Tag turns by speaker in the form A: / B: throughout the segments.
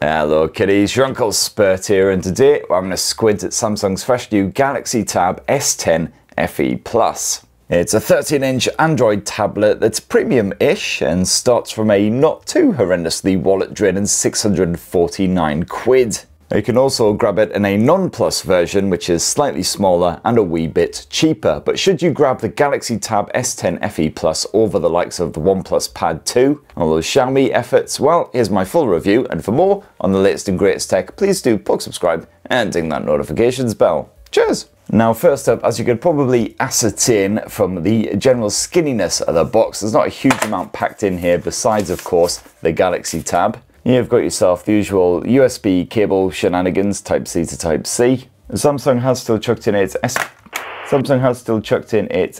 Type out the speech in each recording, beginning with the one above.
A: Hello kiddies, your Uncle Spurt here, and today I'm going to squint at Samsung's fresh new Galaxy Tab S10 FE Plus. It's a 13-inch Android tablet that's premium-ish and starts from a not too horrendously wallet-draining 649 quid. You can also grab it in a non-Plus version, which is slightly smaller and a wee bit cheaper. But should you grab the Galaxy Tab S10 FE Plus over the likes of the OnePlus Pad 2, all those Xiaomi efforts, well, here's my full review. And for more on the latest and greatest tech, please do plug subscribe and ding that notifications bell. Cheers! Now first up, as you could probably ascertain from the general skinniness of the box, there's not a huge amount packed in here besides, of course, the Galaxy Tab. You've got yourself the usual USB cable shenanigans, Type-C to Type-C. Samsung has still chucked in its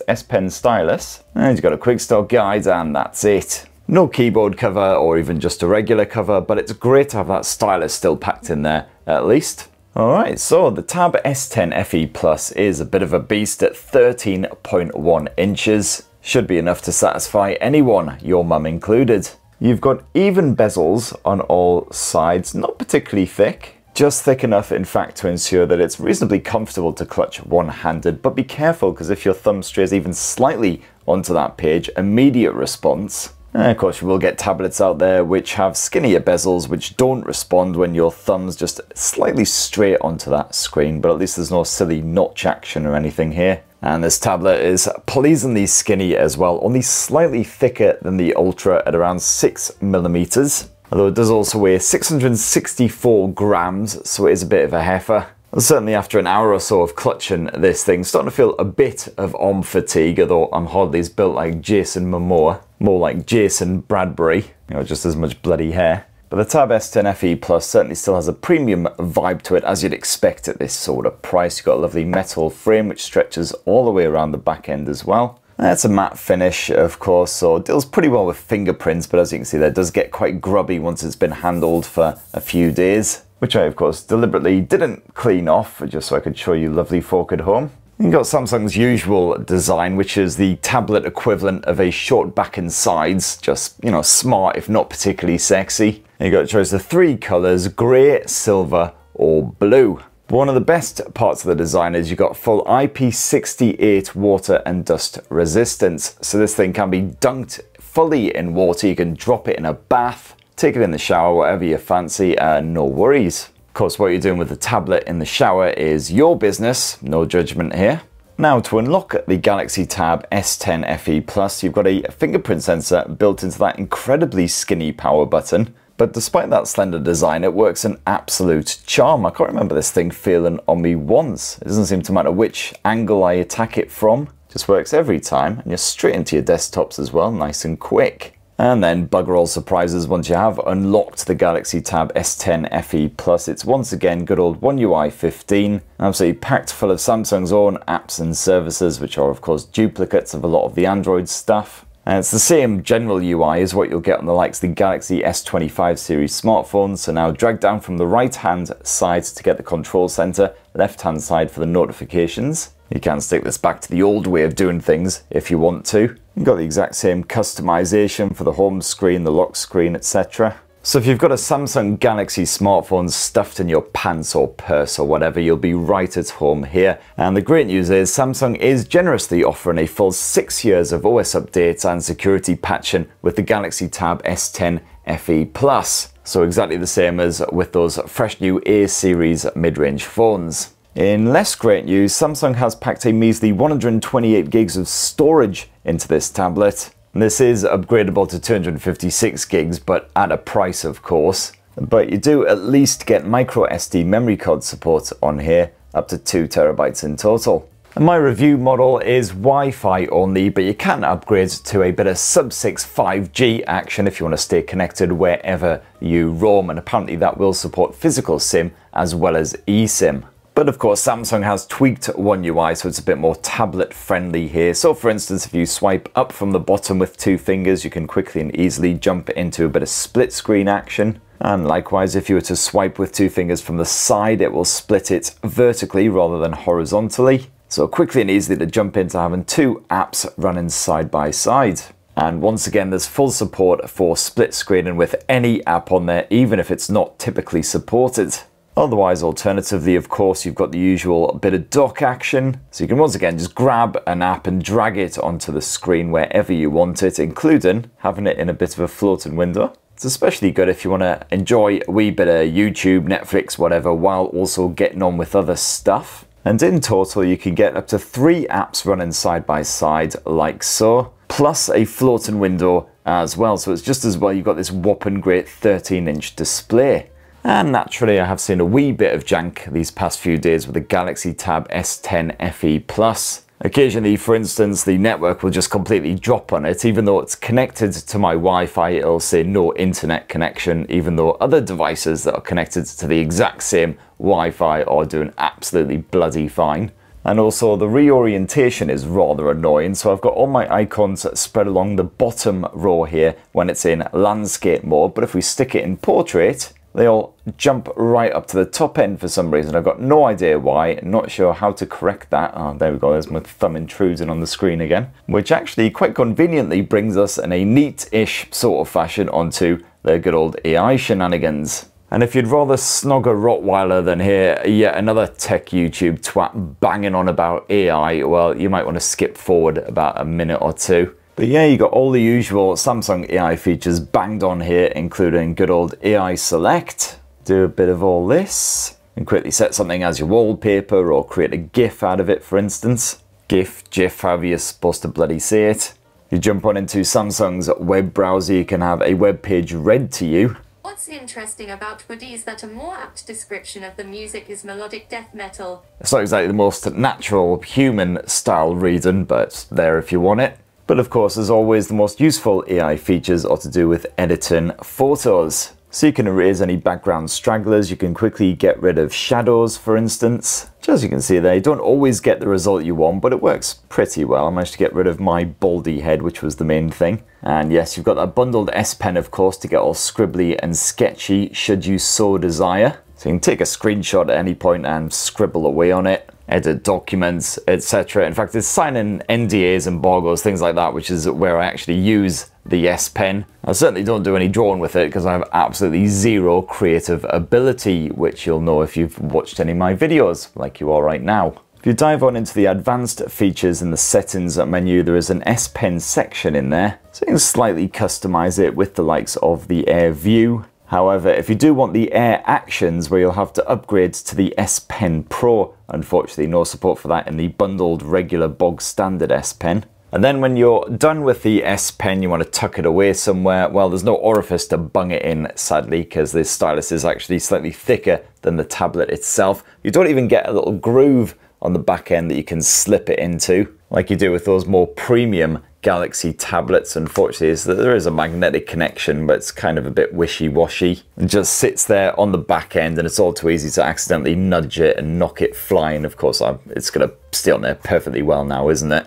A: S Pen stylus. And you've got a quick start guide and that's it. No keyboard cover or even just a regular cover, but it's great to have that stylus still packed in there at least. Alright, so the Tab S10 FE Plus is a bit of a beast at 13.1 inches. Should be enough to satisfy anyone, your mum included. You've got even bezels on all sides, not particularly thick, just thick enough in fact to ensure that it's reasonably comfortable to clutch one-handed, but be careful because if your thumb strays even slightly onto that page, immediate response. And of course you will get tablets out there which have skinnier bezels which don't respond when your thumb's just slightly straight onto that screen, but at least there's no silly notch action or anything here. And this tablet is pleasingly skinny as well, only slightly thicker than the Ultra at around 6mm. Although it does also weigh 664 grams, so it is a bit of a heifer. Certainly after an hour or so of clutching this thing, starting to feel a bit of arm fatigue, although I'm hardly as built like Jason Momoa, more like Jason Bradbury, you know, just as much bloody hair. But the Tab S10 FE Plus certainly still has a premium vibe to it, as you'd expect at this sort of price. You've got a lovely metal frame which stretches all the way around the back end as well. It's a matte finish, of course, so it deals pretty well with fingerprints, but as you can see there, it does get quite grubby once it's been handled for a few days, which I, of course, deliberately didn't clean off, just so I could show you lovely folk at home. You've got Samsung's usual design, which is the tablet equivalent of a short back and sides, just, you know, smart if not particularly sexy. You've got a choice of three colours, grey, silver or blue. One of the best parts of the design is you've got full IP68 water and dust resistance. So this thing can be dunked fully in water, you can drop it in a bath, take it in the shower, whatever you fancy, no worries. Of course, what you're doing with the tablet in the shower is your business, no judgment here. Now, to unlock the Galaxy Tab S10 FE Plus, you've got a fingerprint sensor built into that incredibly skinny power button. But despite that slender design, it works an absolute charm. I can't remember this thing failing on me once. It doesn't seem to matter which angle I attack it from. It just works every time, and you're straight into your desktops as well, nice and quick. And then bugger all surprises once you have unlocked the Galaxy Tab S10 FE Plus. It's once again good old OneUI 15, absolutely packed full of Samsung's own apps and services, which are of course duplicates of a lot of the Android stuff. And it's the same general UI as what you'll get on the likes of the Galaxy S25 series smartphones. So now drag down from the right hand side to get the control center, left hand side for the notifications. You can stick this back to the old way of doing things if you want to. You've got the exact same customization for the home screen, the lock screen, etc. So if you've got a Samsung Galaxy smartphone stuffed in your pants or purse or whatever, you'll be right at home here. And the great news is Samsung is generously offering a full 6 years of OS updates and security patching with the Galaxy Tab S10 FE Plus. So exactly the same as with those fresh new A series mid-range phones. In less great news, Samsung has packed a measly 128 gigs of storage into this tablet. This is upgradable to 256 gigs, but at a price of course. But you do at least get micro SD memory card support on here, up to 2 terabytes in total. And my review model is Wi-Fi only, but you can upgrade to a bit of sub-6 5G action if you want to stay connected wherever you roam, and apparently that will support physical SIM as well as eSIM. But of course Samsung has tweaked OneUI so it's a bit more tablet friendly here. So for instance, if you swipe up from the bottom with 2 fingers, you can quickly and easily jump into a bit of split screen action. And likewise, if you were to swipe with 2 fingers from the side, it will split it vertically rather than horizontally. So quickly and easily to jump into having 2 apps running side by side. And once again, there's full support for split screening with any app on there, even if it's not typically supported. Otherwise, alternatively, of course, you've got the usual bit of dock action. So you can once again just grab an app and drag it onto the screen wherever you want it, including having it in a bit of a floating window. It's especially good if you want to enjoy a wee bit of YouTube, Netflix, whatever, while also getting on with other stuff. And in total, you can get up to 3 apps running side by side like so, plus a floating window as well. So it's just as well you've got this whopping great 13-inch display. And naturally, I have seen a wee bit of jank these past few days with the Galaxy Tab S10 FE Plus. Occasionally, for instance, the network will just completely drop on it. Even though it's connected to my Wi-Fi, it'll say no internet connection, even though other devices that are connected to the exact same Wi-Fi are doing absolutely bloody fine. And also the reorientation is rather annoying, so I've got all my icons spread along the bottom row here when it's in landscape mode, but if we stick it in portrait, they all jump right up to the top end for some reason. I've got no idea why, not sure how to correct that. Oh, there we go, there's my thumb intruding on the screen again. Which actually quite conveniently brings us in a neat-ish sort of fashion onto the good old AI shenanigans. And if you'd rather snog a Rottweiler than hear yet another tech YouTube twat banging on about AI, well, you might want to skip forward about a minute or two. But yeah, you got all the usual Samsung AI features banged on here, including good old AI Select. Do a bit of all this, and quickly set something as your wallpaper or create a GIF out of it, for instance. GIF, GIF, however you're supposed to bloody say it. You jump on into Samsung's web browser, you can have a web page read to you.
B: What's interesting about Woody is that a more apt description of the music is melodic death metal.
A: It's not exactly the most natural human style reading, but it's there if you want it. But of course, as always, the most useful AI features are to do with editing photos. So you can erase any background stragglers, you can quickly get rid of shadows, for instance. As you can see there, you don't always get the result you want, but it works pretty well. I managed to get rid of my baldy head, which was the main thing. And yes, you've got that bundled S Pen, of course, to get all scribbly and sketchy, should you so desire. So you can take a screenshot at any point and scribble away on it, edit documents, etc. In fact, it's signing NDAs, embargoes, things like that, which is where I actually use the S Pen. I certainly don't do any drawing with it because I have absolutely zero creative ability, which you'll know if you've watched any of my videos, like you are right now. If you dive on into the advanced features in the settings menu, there is an S Pen section in there, so you can slightly customize it with the likes of the Air View. However, if you do want the Air Actions, where you'll have to upgrade to the S Pen Pro, unfortunately no support for that in the bundled regular bog standard S Pen. And then when you're done with the S Pen, you want to tuck it away somewhere. Well, there's no orifice to bung it in, sadly, because this stylus is actually slightly thicker than the tablet itself. You don't even get a little groove on the back end that you can slip it into, like you do with those more premium Galaxy tablets. Unfortunately, is that there is a magnetic connection, but it's kind of a bit wishy-washy. It just sits there on the back end, and it's all too easy to accidentally nudge it and knock it flying. Of course, it's going to stay on there perfectly well now, isn't it?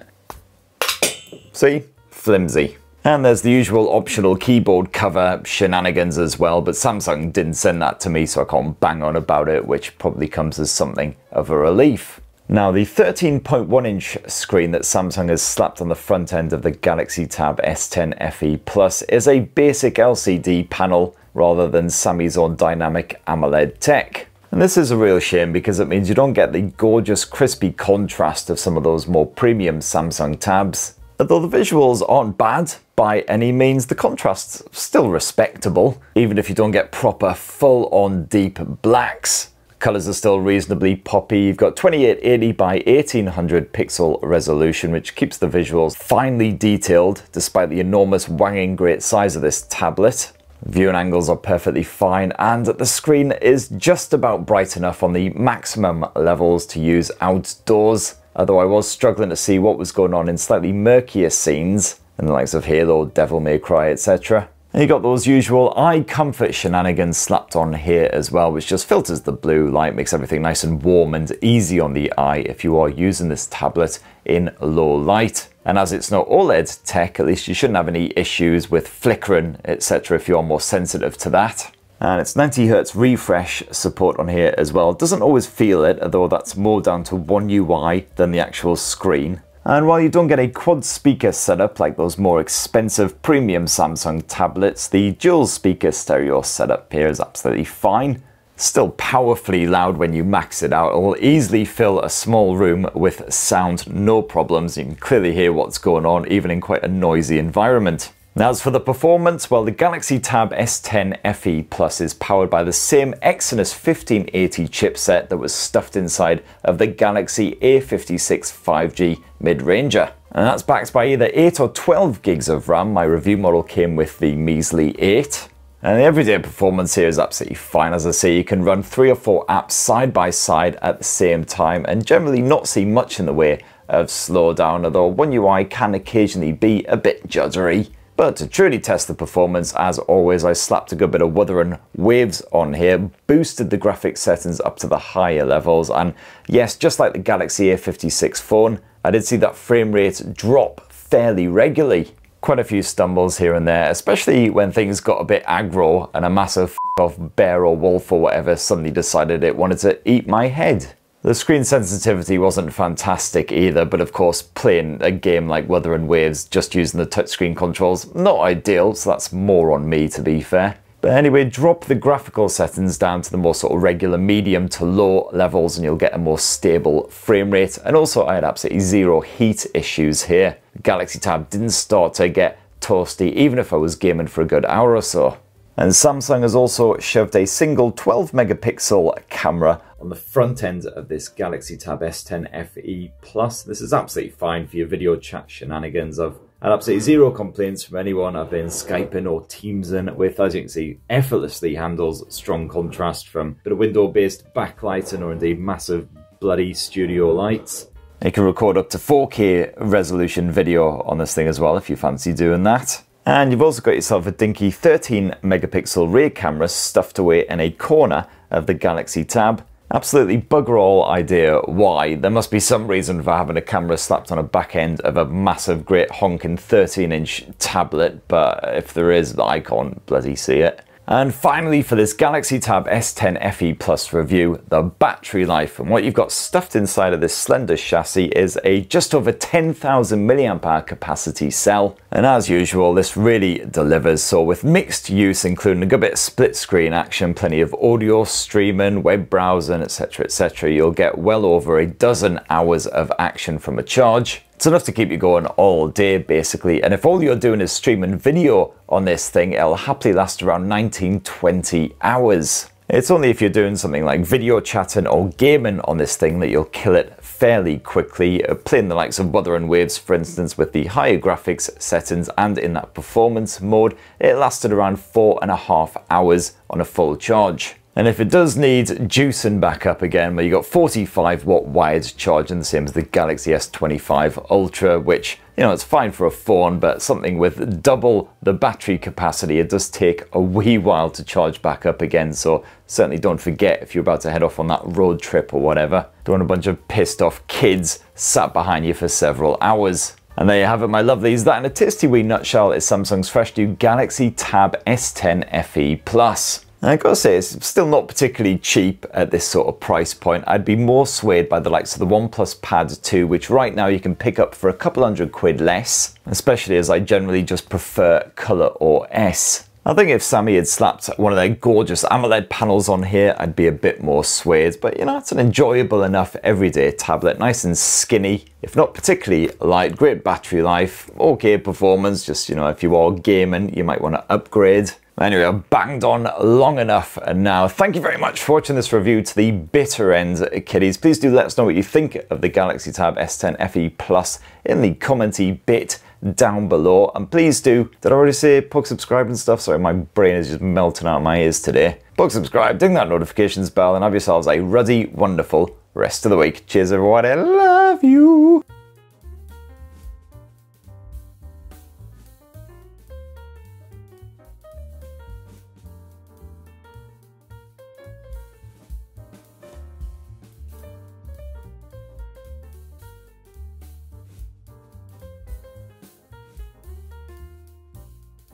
A: See? Flimsy. And there's the usual optional keyboard cover shenanigans as well, but Samsung didn't send that to me, so I can't bang on about it, which probably comes as something of a relief. Now, the 13.1-inch screen that Samsung has slapped on the front end of the Galaxy Tab S10 FE Plus is a basic LCD panel rather than Sammy's own Dynamic AMOLED tech. And this is a real shame because it means you don't get the gorgeous crispy contrast of some of those more premium Samsung tabs. Although the visuals aren't bad by any means, the contrast's still respectable, even if you don't get proper full-on deep blacks. Colors are still reasonably poppy. You've got 2880 by 1800 pixel resolution, which keeps the visuals finely detailed despite the enormous wanging great size of this tablet. Viewing angles are perfectly fine, and the screen is just about bright enough on the maximum levels to use outdoors, although I was struggling to see what was going on in slightly murkier scenes in the likes of Halo, Devil May Cry, etc. And you got those usual eye comfort shenanigans slapped on here as well, which just filters the blue light, makes everything nice and warm and easy on the eye if you are using this tablet in low light. And as it's not OLED tech, at least you shouldn't have any issues with flickering, etc. if you're more sensitive to that. And it's 90Hz refresh support on here as well. It doesn't always feel it, although that's more down to OneUI than the actual screen. And while you don't get a quad speaker setup like those more expensive premium Samsung tablets, the dual speaker stereo setup here is absolutely fine. Still powerfully loud when you max it out. It will easily fill a small room with sound, no problems. You can clearly hear what's going on, even in quite a noisy environment. Now, as for the performance, well, the Galaxy Tab S10 FE Plus is powered by the same Exynos 1580 chipset that was stuffed inside of the Galaxy A56 5G mid-ranger. And that's backed by either 8 or 12 gigs of RAM. My review model came with the measly 8. And the everyday performance here is absolutely fine. As I say, you can run 3 or 4 apps side by side at the same time and generally not see much in the way of slowdown, although OneUI can occasionally be a bit juddery. But to truly test the performance, as always, I slapped a good bit of Wuthering Waves on here, boosted the graphics settings up to the higher levels, and yes, just like the Galaxy A56 phone, I did see that frame rate drop fairly regularly. Quite a few stumbles here and there, especially when things got a bit aggro and a massive f***off bear or wolf or whatever suddenly decided it wanted to eat my head. The screen sensitivity wasn't fantastic either, but of course playing a game like Wuthering Waves just using the touchscreen controls, not ideal, so that's more on me to be fair. But anyway, drop the graphical settings down to the more sort of regular medium to low levels and you'll get a more stable frame rate. And also I had absolutely zero heat issues here. Galaxy Tab didn't start to get toasty even if I was gaming for a good hour or so. And Samsung has also shoved a single 12 megapixel camera on the front end of this Galaxy Tab S10 FE Plus. This is absolutely fine for your video chat shenanigans. I've had absolutely zero complaints from anyone I've been Skyping or Teamsing with. As you can see, effortlessly handles strong contrast from a bit of window-based backlighting or indeed massive bloody studio lights. You can record up to 4K resolution video on this thing as well if you fancy doing that. And you've also got yourself a dinky 13 megapixel rear camera stuffed away in a corner of the Galaxy Tab. Absolutely bugger all idea why. There must be some reason for having a camera slapped on a back end of a massive great honking 13-inch tablet, but if there is, I can't bloody see it. And finally, for this Galaxy Tab S10 FE Plus review, the battery life. And what you've got stuffed inside of this slender chassis is a just over 10,000 mAh capacity cell. And as usual, this really delivers. So with mixed use, including a good bit of split screen action, plenty of audio streaming, web browsing, etc., you'll get well over a dozen hours of action from a charge. It's enough to keep you going all day, basically. And if all you're doing is streaming video on this thing, it'll happily last around 19-20 hours. It's only if you're doing something like video chatting or gaming on this thing that you'll kill it fairly quickly. Playing the likes of Wuthering Waves, for instance, with the higher graphics settings and in that performance mode, it lasted around 4.5 hours on a full charge. And if it does need juicing back up again, well, you got 45 watt wired charging, the same as the Galaxy S25 Ultra, which, you know, it's fine for a phone, but something with double the battery capacity, it does take a wee while to charge back up again. So certainly don't forget if you're about to head off on that road trip or whatever. Don't want a bunch of pissed off kids sat behind you for several hours. And there you have it, my lovelies. That in a tasty wee nutshell is Samsung's fresh new Galaxy Tab S10 FE Plus. And I've got to say, it's still not particularly cheap at this sort of price point. I'd be more swayed by the likes of the OnePlus Pad 2, which right now you can pick up for a couple £100 less, especially as I generally just prefer Colour or S. I think if Sammy had slapped one of their gorgeous AMOLED panels on here, I'd be a bit more swayed. But you know, it's an enjoyable enough everyday tablet, nice and skinny, if not particularly light, great battery life, okay performance, just, you know, if you are gaming, you might want to upgrade. Anyway, I've banged on long enough now. Thank you very much for watching this review to the bitter end, kiddies. Please do let us know what you think of the Galaxy Tab S10 FE Plus in the commenty bit down below. And please do, did I already say plug subscribe and stuff? Sorry, my brain is just melting out of my ears today. Plug subscribe, ding that notifications bell, and have yourselves a ruddy, wonderful rest of the week. Cheers, everyone. I love you.